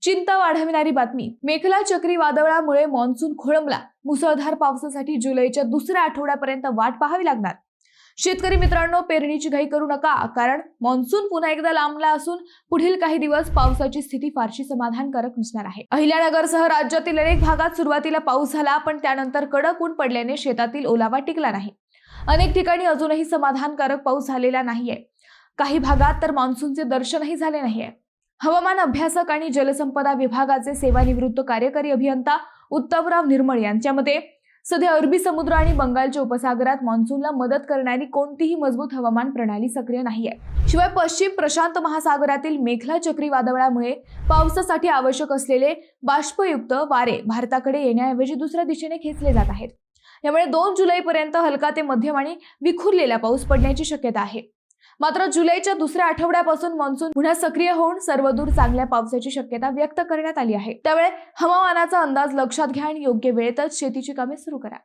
चिंता वाढविणारी बातमी. मेखला चक्रीवादळामुळे मान्सून खोळंबला. मुसळधार पावसासाठी जुलैच्या दुसऱ्या आठवड्यापर्यंत वाट पाहावी लागणार. शेतकरी मित्रांनो, पेरणीची घाई करू नका, कारण मान्सून पुन्हा एकदा लांबला असून पुढील काही दिवस पावसाची स्थिती फारशी समाधानकारक नसणार आहे. अहिल्यानगरसह राज्यातील अनेक भागात सुरुवातीला पाऊस झाला, पण त्यानंतर कडक ऊन पडल्याने शेतातील ओलावा टिकला नाही. अनेक ठिकाणी अजूनही समाधानकारक पाऊस झालेला नाहीये. काही भागात तर मान्सूनचे दर्शनही झाले नाहीये. हवामान अभ्यासक आणि जलसंपदा विभागाचे सेवानिवृत्त कार्यकारी अभियंता उत्तमराव निर्मळ यांच्या मते सध्या अरबी समुद्र आणि बंगालच्या उपसागरात मान्सूनला मदत करणारी कोणतीही मजबूत हवामान प्रणाली सक्रिय नाहीये. शिवाय पश्चिम प्रशांत महासागरातील मेखला चक्रीवादळामुळे पावसासाठी आवश्यक असलेले बाष्पयुक्त वारे भारताकडे येण्याऐवजी दुसऱ्या दिशेने खेचले जात आहेत. यामुळे 2 जुलैपर्यंत हलका ते मध्यम आणि विखुरलेला पाऊस पडण्याची शक्यता आहे. मात्र जुलैच्या दुसऱ्या आठवड्यापासून मान्सून पुन्हा सक्रिय होऊन सर्वदूर चांगल्या पावसाची शक्यता व्यक्त करण्यात आली आहे. त्यामुळे हवामानाचा अंदाज लक्षात घ्या आणि योग्य वेळेतच शेतीची कामे सुरू करा.